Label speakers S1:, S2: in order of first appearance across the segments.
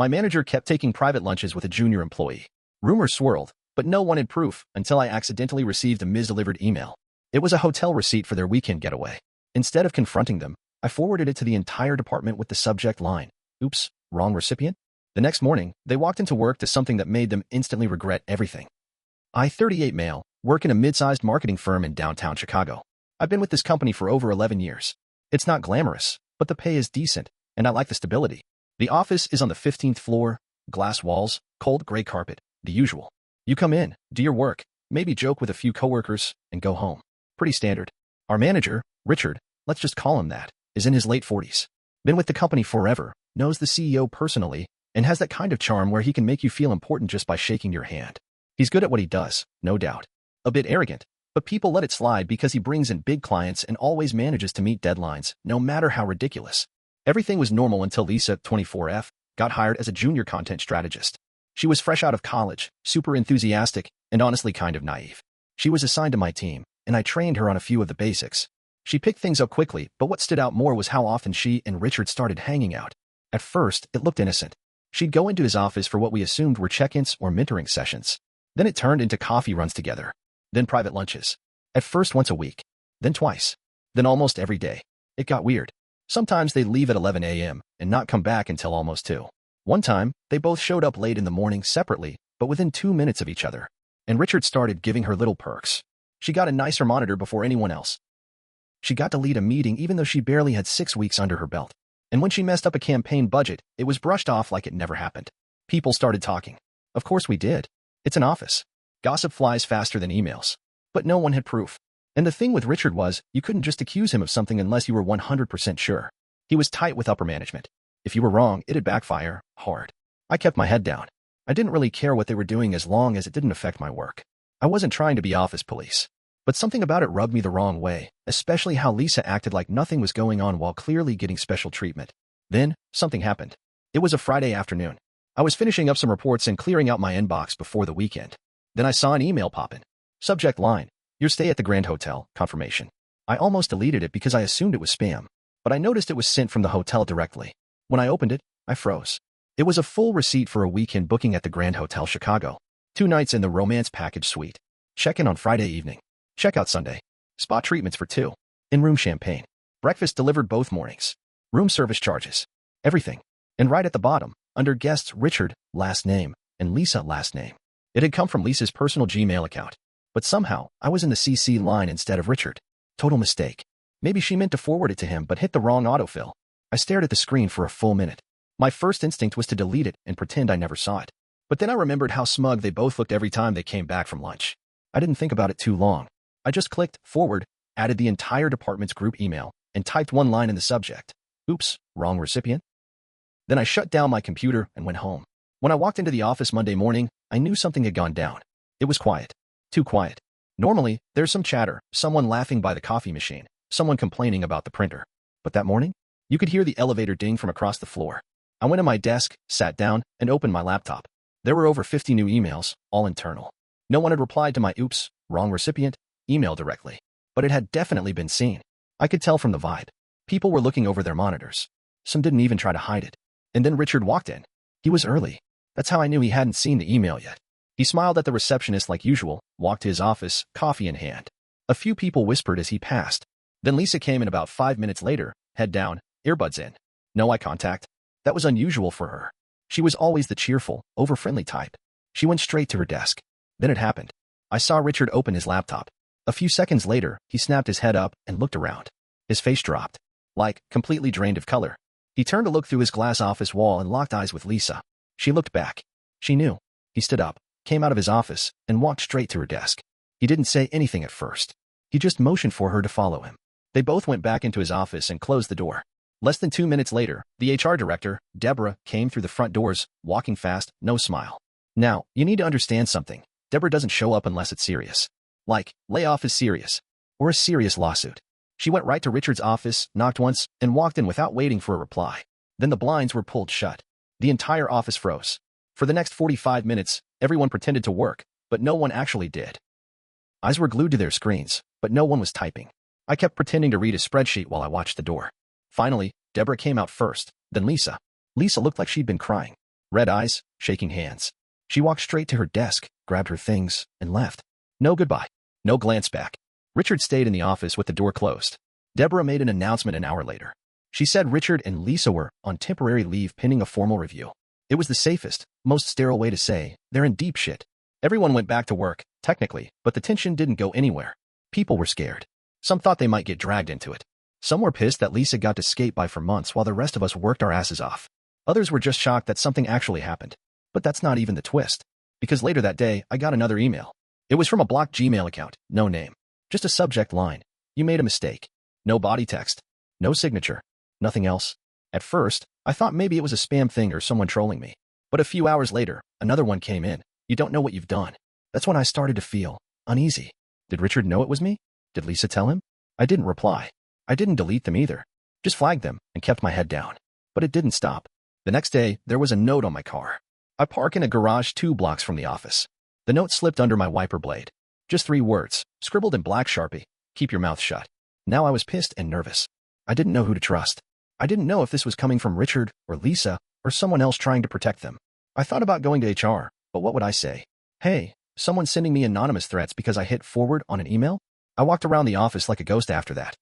S1: My manager kept taking private lunches with a junior employee. Rumors swirled, but no one had proof until I accidentally received a misdelivered email. It was a hotel receipt for their weekend getaway. Instead of confronting them, I forwarded it to the entire department with the subject line, "Oops, wrong recipient." The next morning, they walked into work to something that made them instantly regret everything. I, 38 male, work in a mid-sized marketing firm in downtown Chicago. I've been with this company for over 11 years. It's not glamorous, but the pay is decent, and I like the stability. The office is on the 15th floor, glass walls, cold gray carpet, the usual. You come in, do your work, maybe joke with a few coworkers, and go home. Pretty standard. Our manager, Richard, let's just call him that, is in his late 40s. Been with the company forever, knows the CEO personally, and has that kind of charm where he can make you feel important just by shaking your hand. He's good at what he does, no doubt. A bit arrogant, but people let it slide because he brings in big clients and always manages to meet deadlines, no matter how ridiculous. Everything was normal until Lisa, 24F, got hired as a junior content strategist. She was fresh out of college, super enthusiastic, and honestly kind of naive. She was assigned to my team, and I trained her on a few of the basics. She picked things up quickly, but what stood out more was how often she and Richard started hanging out. At first, it looked innocent. She'd go into his office for what we assumed were check-ins or mentoring sessions. Then it turned into coffee runs together. Then private lunches. At first once a week. Then twice. Then almost every day. It got weird. Sometimes they'd leave at 11 a.m. and not come back until almost 2. One time, they both showed up late in the morning separately, but within 2 minutes of each other. And Richard started giving her little perks. She got a nicer monitor before anyone else. She got to lead a meeting even though she barely had 6 weeks under her belt. And when she messed up a campaign budget, it was brushed off like it never happened. People started talking. Of course we did. It's an office. Gossip flies faster than emails. But no one had proof. And the thing with Richard was, you couldn't just accuse him of something unless you were 100% sure. He was tight with upper management. If you were wrong, it'd backfire, hard. I kept my head down. I didn't really care what they were doing as long as it didn't affect my work. I wasn't trying to be office police. But something about it rubbed me the wrong way, especially how Lisa acted like nothing was going on while clearly getting special treatment. Then, something happened. It was a Friday afternoon. I was finishing up some reports and clearing out my inbox before the weekend. Then I saw an email pop in. Subject line, your stay at the Grand Hotel, confirmation. I almost deleted it because I assumed it was spam, but I noticed it was sent from the hotel directly. When I opened it, I froze. It was a full receipt for a weekend booking at the Grand Hotel Chicago. 2 nights in the romance package suite. Check-in on Friday evening. Checkout Sunday. Spa treatments for 2. In-room champagne. Breakfast delivered both mornings. Room service charges. Everything. And right at the bottom, under guests, Richard, last name, and Lisa, last name. It had come from Lisa's personal Gmail account. But somehow, I was in the CC line instead of Richard. Total mistake. Maybe she meant to forward it to him but hit the wrong autofill. I stared at the screen for a full minute. My first instinct was to delete it and pretend I never saw it. But then I remembered how smug they both looked every time they came back from lunch. I didn't think about it too long. I just clicked forward, added the entire department's group email, and typed one line in the subject. Oops, wrong recipient. Then I shut down my computer and went home. When I walked into the office Monday morning, I knew something had gone down. It was quiet. Too quiet. Normally, there's some chatter, someone laughing by the coffee machine, someone complaining about the printer. But that morning, you could hear the elevator ding from across the floor. I went to my desk, sat down, and opened my laptop. There were over 50 new emails, all internal. No one had replied to my oops, wrong recipient email directly, but it had definitely been seen. I could tell from the vibe. People were looking over their monitors. Some didn't even try to hide it. And then Richard walked in. He was early. That's how I knew he hadn't seen the email yet. He smiled at the receptionist like usual, walked to his office, coffee in hand. A few people whispered as he passed. Then Lisa came in about 5 minutes later, head down, earbuds in. No eye contact. That was unusual for her. She was always the cheerful, over-friendly type. She went straight to her desk. Then it happened. I saw Richard open his laptop. A few seconds later, he snapped his head up and looked around. His face dropped. Like, completely drained of color. He turned to look through his glass office wall and locked eyes with Lisa. She looked back. She knew. He stood up, came out of his office, and walked straight to her desk. He didn't say anything at first. He just motioned for her to follow him. They both went back into his office and closed the door. Less than 2 minutes later, the HR director, Deborah, came through the front doors, walking fast, no smile. Now, you need to understand something. Deborah doesn't show up unless it's serious. Like, layoff is serious. Or a serious lawsuit. She went right to Richard's office, knocked once, and walked in without waiting for a reply. Then the blinds were pulled shut. The entire office froze. For the next 45 minutes, everyone pretended to work, but no one actually did. Eyes were glued to their screens, but no one was typing. I kept pretending to read a spreadsheet while I watched the door. Finally, Deborah came out first, then Lisa. Lisa looked like she'd been crying. Red eyes, shaking hands. She walked straight to her desk, grabbed her things, and left. No goodbye. No glance back. Richard stayed in the office with the door closed. Deborah made an announcement an hour later. She said Richard and Lisa were on temporary leave pending a formal review. It was the safest, most sterile way to say they're in deep shit. Everyone went back to work, technically, but the tension didn't go anywhere. People were scared. Some thought they might get dragged into it. Some were pissed that Lisa got to skate by for months while the rest of us worked our asses off. Others were just shocked that something actually happened. But that's not even the twist. Because later that day, I got another email. It was from a blocked Gmail account, no name. Just a subject line. You made a mistake. No body text. No signature. Nothing else. At first, I thought maybe it was a spam thing or someone trolling me. But a few hours later, another one came in. You don't know what you've done. That's when I started to feel uneasy. Did Richard know it was me? Did Lisa tell him? I didn't reply. I didn't delete them either. Just flagged them and kept my head down. But it didn't stop. The next day, there was a note on my car. I park in a garage 2 blocks from the office. The note slipped under my wiper blade. Just 3 words, scribbled in black Sharpie. Keep your mouth shut. Now I was pissed and nervous. I didn't know who to trust. I didn't know if this was coming from Richard or Lisa or someone else trying to protect them. I thought about going to HR, but what would I say? Hey, someone's sending me anonymous threats because I hit forward on an email? I walked around the office like a ghost after that.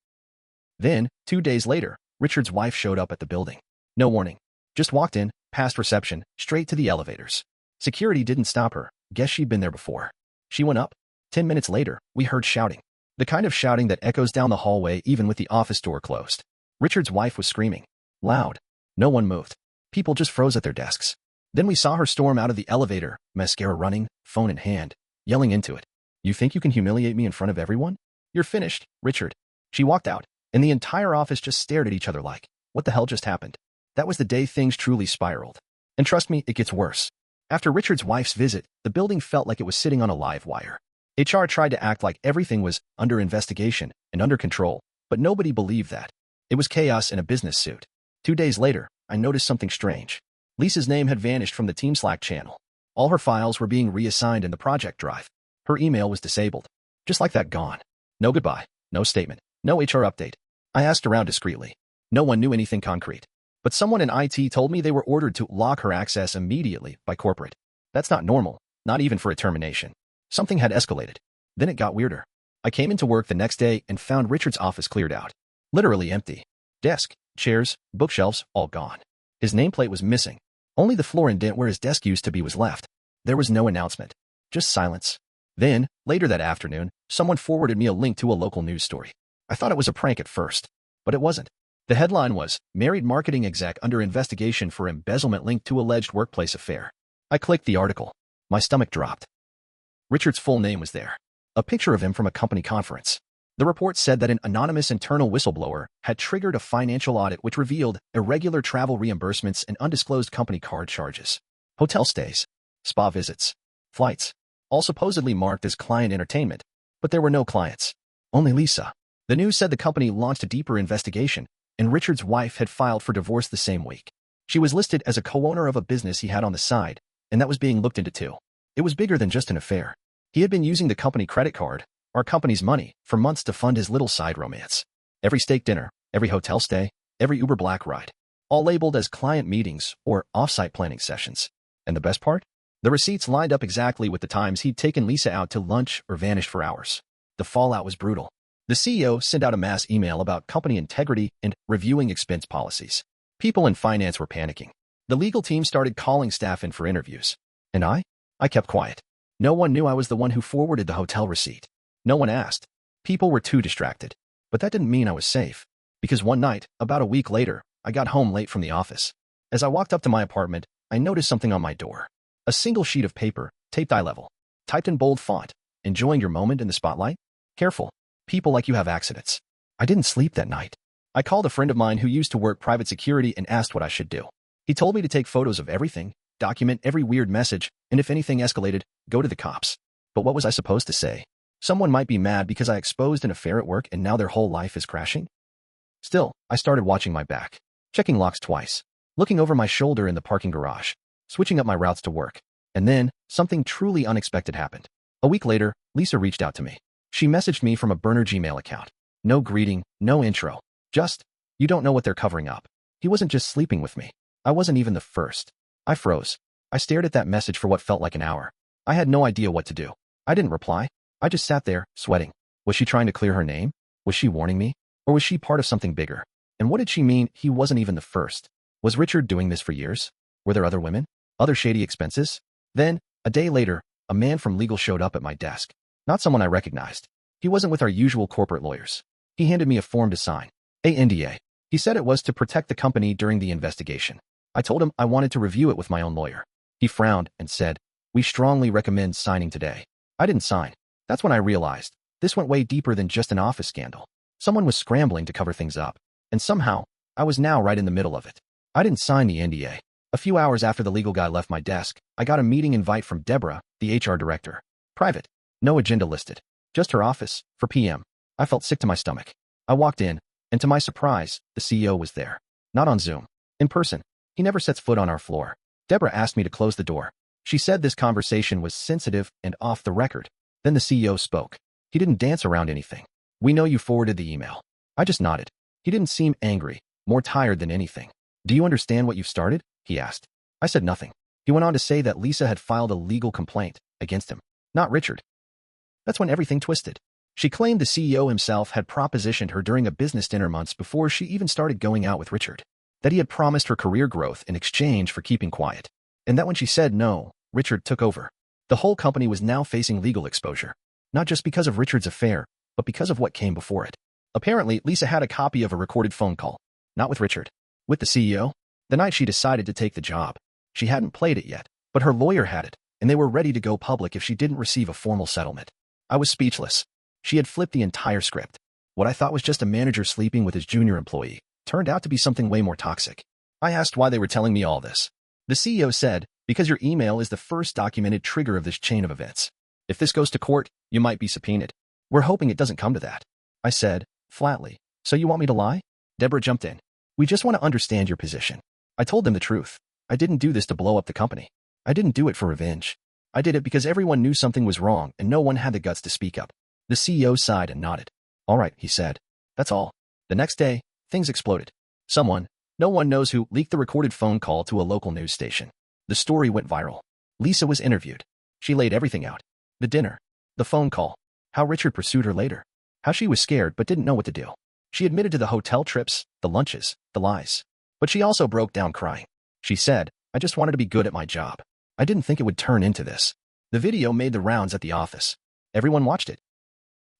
S1: Then, 2 days later, Richard's wife showed up at the building. No warning. Just walked in, past reception, straight to the elevators. Security didn't stop her. Guess she'd been there before. She went up. 10 minutes later, we heard shouting. The kind of shouting that echoes down the hallway even with the office door closed. Richard's wife was screaming. Loud. No one moved. People just froze at their desks. Then we saw her storm out of the elevator, mascara running, phone in hand, yelling into it. You think you can humiliate me in front of everyone? You're finished, Richard. She walked out, and the entire office just stared at each other like, what the hell just happened? That was the day things truly spiraled. And trust me, it gets worse. After Richard's wife's visit, the building felt like it was sitting on a live wire. HR tried to act like everything was under investigation and under control, but nobody believed that. It was chaos in a business suit. 2 days later, I noticed something strange. Lisa's name had vanished from the Team Slack channel. All her files were being reassigned in the project drive. Her email was disabled. Just like that, gone. No goodbye, no statement, no HR update. I asked around discreetly. No one knew anything concrete. But someone in IT told me they were ordered to lock her access immediately by corporate. That's not normal, not even for a termination. Something had escalated. Then it got weirder. I came into work the next day and found Richard's office cleared out. Literally empty. Desk, chairs, bookshelves, all gone. His nameplate was missing. Only the floor indent where his desk used to be was left. There was no announcement. Just silence. Then, later that afternoon, someone forwarded me a link to a local news story. I thought it was a prank at first, but it wasn't. The headline was, Married Marketing Exec Under Investigation for Embezzlement Linked to Alleged Workplace Affair. I clicked the article. My stomach dropped. Richard's full name was there. A picture of him from a company conference. The report said that an anonymous internal whistleblower had triggered a financial audit which revealed irregular travel reimbursements and undisclosed company card charges. Hotel stays, spa visits, flights, all supposedly marked as client entertainment. But there were no clients. Only Lisa. The news said the company launched a deeper investigation, and Richard's wife had filed for divorce the same week. She was listed as a co-owner of a business he had on the side, and that was being looked into too. It was bigger than just an affair. He had been using the company credit card, our company's money, for months to fund his little side romance. Every steak dinner, every hotel stay, every Uber Black ride, all labeled as client meetings or off-site planning sessions. And the best part? The receipts lined up exactly with the times he'd taken Lisa out to lunch or vanished for hours. The fallout was brutal. The CEO sent out a mass email about company integrity and reviewing expense policies. People in finance were panicking. The legal team started calling staff in for interviews. And I kept quiet. No one knew I was the one who forwarded the hotel receipt. No one asked. People were too distracted. But that didn't mean I was safe. Because one night, about a week later, I got home late from the office. As I walked up to my apartment, I noticed something on my door. A single sheet of paper, taped eye level, typed in bold font. Enjoying your moment in the spotlight? Careful. People like you have accidents. I didn't sleep that night. I called a friend of mine who used to work private security and asked what I should do. He told me to take photos of everything, document every weird message, and if anything escalated, go to the cops. But what was I supposed to say? Someone might be mad because I exposed an affair at work and now their whole life is crashing? Still, I started watching my back, checking locks twice, looking over my shoulder in the parking garage, switching up my routes to work. And then, something truly unexpected happened. A week later, Lisa reached out to me. She messaged me from a burner Gmail account. No greeting, no intro. Just, you don't know what they're covering up. He wasn't just sleeping with me. I wasn't even the first. I froze. I stared at that message for what felt like an hour. I had no idea what to do. I didn't reply. I just sat there, sweating. Was she trying to clear her name? Was she warning me? Or was she part of something bigger? And what did she mean he wasn't even the first? Was Richard doing this for years? Were there other women? Other shady expenses? Then, a day later, a man from legal showed up at my desk. Not someone I recognized. He wasn't with our usual corporate lawyers. He handed me a form to sign. A NDA. He said it was to protect the company during the investigation. I told him I wanted to review it with my own lawyer. He frowned and said, "We strongly recommend signing today." I didn't sign. That's when I realized this went way deeper than just an office scandal. Someone was scrambling to cover things up. And somehow, I was now right in the middle of it. I didn't sign the NDA. A few hours after the legal guy left my desk, I got a meeting invite from Deborah, the HR director. Private. No agenda listed. Just her office, for PM. I felt sick to my stomach. I walked in, and to my surprise, the CEO was there. Not on Zoom. In person. He never sets foot on our floor. Deborah asked me to close the door. She said this conversation was sensitive and off the record. Then the CEO spoke. He didn't dance around anything. "We know you forwarded the email." I just nodded. He didn't seem angry, more tired than anything. "Do you understand what you've started?" he asked. I said nothing. He went on to say that Lisa had filed a legal complaint against him, not Richard. That's when everything twisted. She claimed the CEO himself had propositioned her during a business dinner months before she even started going out with Richard. That he had promised her career growth in exchange for keeping quiet. And that when she said no, Richard took over. The whole company was now facing legal exposure. Not just because of Richard's affair, but because of what came before it. Apparently, Lisa had a copy of a recorded phone call. Not with Richard. With the CEO. The night she decided to take the job. She hadn't played it yet, but her lawyer had it, and they were ready to go public if she didn't receive a formal settlement. I was speechless. She had flipped the entire script. What I thought was just a manager sleeping with his junior employee turned out to be something way more toxic. I asked why they were telling me all this. The CEO said, "Because your email is the first documented trigger of this chain of events. If this goes to court, you might be subpoenaed. We're hoping it doesn't come to that." I said, flatly, "So you want me to lie?" Deborah jumped in. "We just want to understand your position." I told them the truth. I didn't do this to blow up the company. I didn't do it for revenge. I did it because everyone knew something was wrong and no one had the guts to speak up. The CEO sighed and nodded. "All right," he said. "That's all." The next day, things exploded. Someone, no one knows who, leaked the recorded phone call to a local news station. The story went viral. Lisa was interviewed. She laid everything out. The dinner. The phone call. How Richard pursued her later. How she was scared but didn't know what to do. She admitted to the hotel trips, the lunches, the lies. But she also broke down crying. She said, "I just wanted to be good at my job. I didn't think it would turn into this." The video made the rounds at the office. Everyone watched it.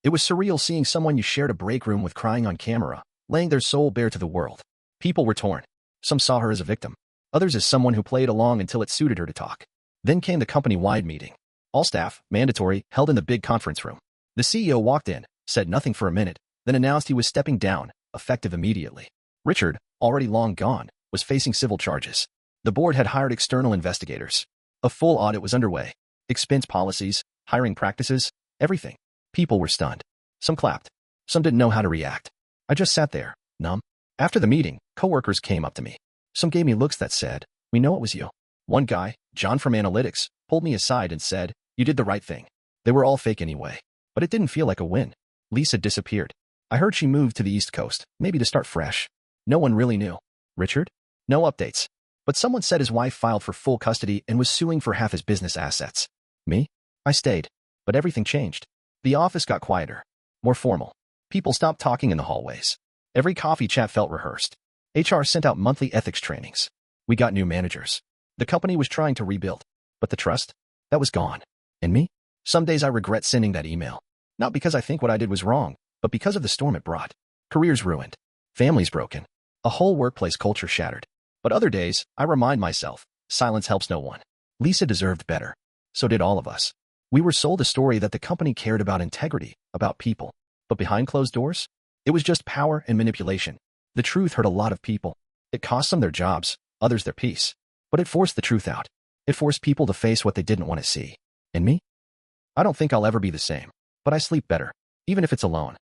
S1: It was surreal seeing someone you shared a break room with crying on camera, laying their soul bare to the world. People were torn. Some saw her as a victim. Others as someone who played along until it suited her to talk. Then came the company-wide meeting. All staff, mandatory, held in the big conference room. The CEO walked in, said nothing for a minute, then announced he was stepping down, effective immediately. Richard, already long gone, was facing civil charges. The board had hired external investigators. A full audit was underway. Expense policies, hiring practices, everything. People were stunned. Some clapped. Some didn't know how to react. I just sat there, numb. After the meeting, coworkers came up to me. Some gave me looks that said, "We know it was you." One guy, John from Analytics, pulled me aside and said, "You did the right thing." They were all fake anyway. But it didn't feel like a win. Lisa disappeared. I heard she moved to the East Coast, maybe to start fresh. No one really knew. Richard? No updates. But someone said his wife filed for full custody and was suing for half his business assets. Me? I stayed. But everything changed. The office got quieter. More formal. People stopped talking in the hallways. Every coffee chat felt rehearsed. HR sent out monthly ethics trainings. We got new managers. The company was trying to rebuild. But the trust? That was gone. And me? Some days I regret sending that email. Not because I think what I did was wrong, but because of the storm it brought. Careers ruined. Families broken. A whole workplace culture shattered. But other days, I remind myself, silence helps no one. Lisa deserved better. So did all of us. We were sold a story that the company cared about integrity, about people. But behind closed doors? It was just power and manipulation. The truth hurt a lot of people. It cost some their jobs, others their peace. But it forced the truth out. It forced people to face what they didn't want to see. And me? I don't think I'll ever be the same. But I sleep better, even if it's alone.